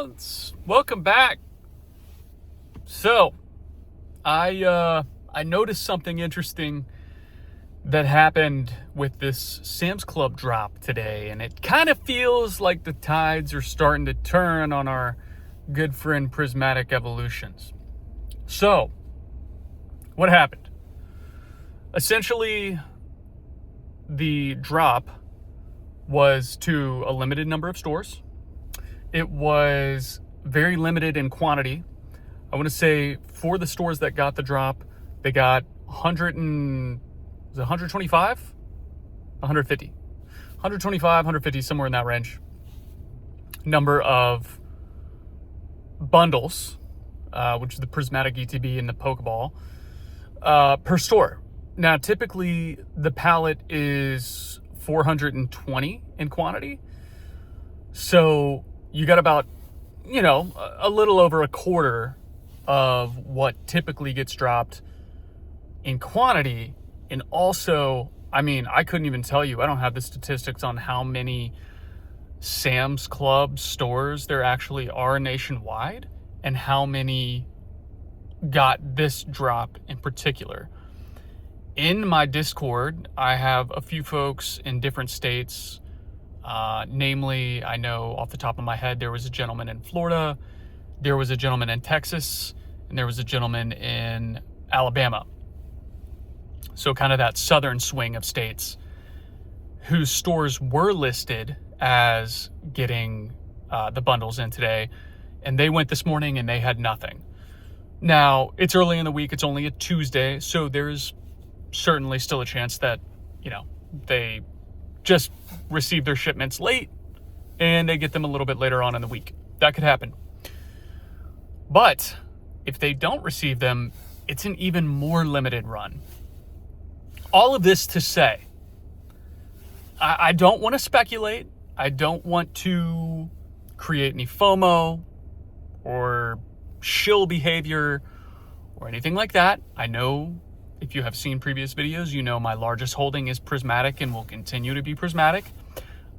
friends, welcome back. So, I noticed something interesting that happened with this Sam's Club drop today, and it kind of feels like the tides are starting to turn on our good friend Prismatic Evolutions. So, what happened? Essentially, the drop was to a limited number of stores. It was very limited in quantity. I want to say for the stores that got the drop, they got 125? 150. 125, 150, somewhere in that range. Number of bundles, which is the Prismatic ETB and the Pokeball, per store. Now, typically, the pallet is 420 in quantity. So you got about, a little over a quarter of what typically gets dropped in quantity. And also, I couldn't even tell you, I don't have the statistics on how many Sam's Club stores there actually are nationwide and how many got this drop in particular. In my Discord, I have a few folks in different states. Namely, I know off the top of my head, there was a gentleman in Florida, there was a gentleman in Texas, and there was a gentleman in Alabama. So kind of that southern swing of states whose stores were listed as getting the bundles in today. And they went this morning and they had nothing. Now, it's early in the week. It's only a Tuesday. So there's certainly still a chance that, they just receive their shipments late and they get them a little bit later on in the week. That could happen. But if they don't receive them, it's an even more limited run. All of this to say, I don't want to speculate. I don't want to create any FOMO or shill behavior or anything like that. I know if you have seen previous videos, you know my largest holding is Prismatic and will continue to be Prismatic.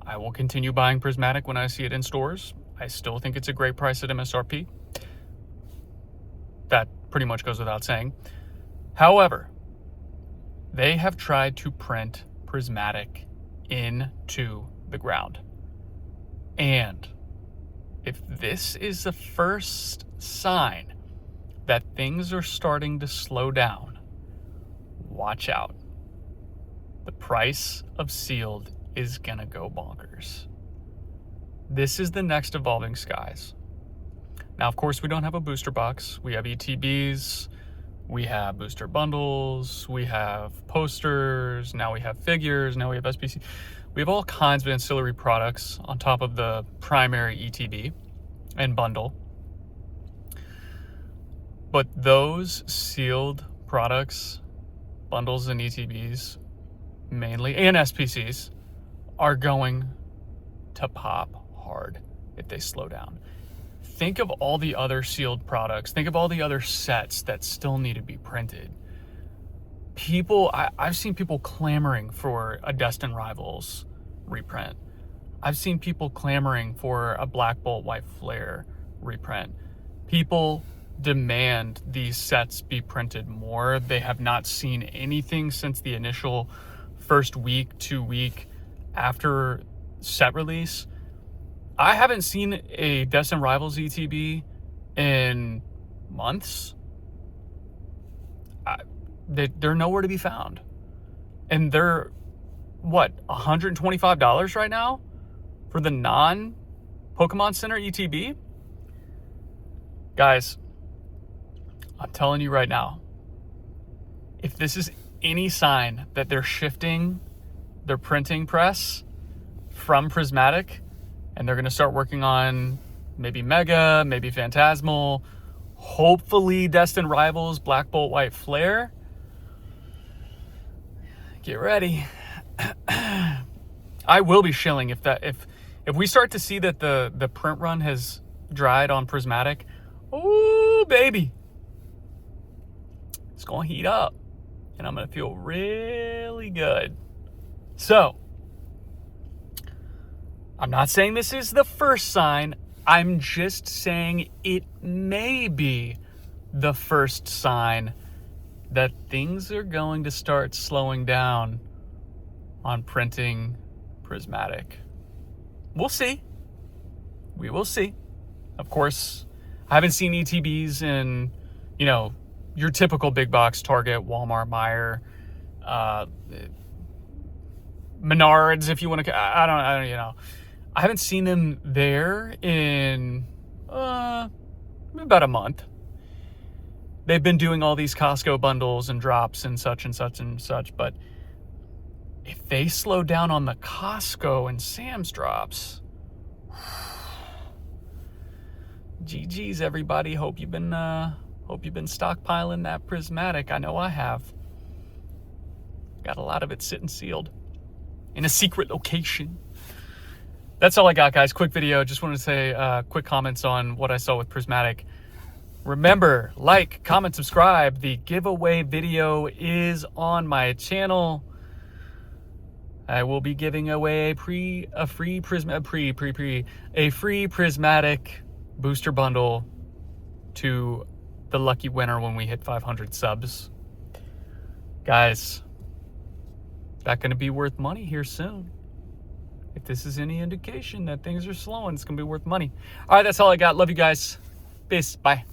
I will continue buying Prismatic when I see it in stores. I still think it's a great price at MSRP. That pretty much goes without saying. However, they have tried to print Prismatic into the ground. And if this is the first sign that things are starting to slow down, watch out. The price of sealed is gonna go bonkers. This is the next Evolving Skies. Now, of course, we don't have a booster box. We have ETBs, we have booster bundles, we have posters, now we have figures, now we have SPC. We have all kinds of ancillary products on top of the primary ETB and bundle. But those sealed products, bundles and ETBs mainly, and SPCs, are going to pop hard if they slow down. Think of all the other sealed products. Think of all the other sets that still need to be printed. I've seen people clamoring for a Destined Rivals reprint. I've seen people clamoring for a Black Bolt White Flare reprint. People demand these sets be printed more. They have not seen anything since the initial first week, 2 week after set release. I haven't seen a Destined Rivals ETB in months. They're nowhere to be found. And they're, $125 right now for the non-Pokemon Center ETB? Guys, I'm telling you right now, if this is any sign that they're shifting their printing press from Prismatic and they're going to start working on maybe Mega, maybe Phantasmal, hopefully Destined Rivals, Black Bolt White Flare, get ready. I will be shilling if we start to see that the print run has dried on Prismatic. Ooh, baby. It's going to heat up, and I'm going to feel really good. So, I'm not saying this is the first sign. I'm just saying it may be the first sign that things are going to start slowing down on printing Prismatic. We'll see. We will see. Of course, I haven't seen ETBs in, your typical big box, Target, Walmart, Meijer, Menards, if you want to. I don't. I haven't seen them there in about a month. They've been doing all these Costco bundles and drops and such and such and such, but if they slow down on the Costco and Sam's drops, GG's everybody. Hope you've been stockpiling that Prismatic. I know I have. Got a lot of it sitting sealed in a secret location. That's all I got, guys. Quick video. Just wanted to say quick comments on what I saw with Prismatic. Remember, like, comment, subscribe. The giveaway video is on my channel. I will be giving away a free Prismatic booster bundle to the lucky winner when we hit 500 subs. Guys, that's going to be worth money here soon. If this is any indication that things are slowing, it's going to be worth money. All right, that's all I got. Love you guys. Peace. Bye.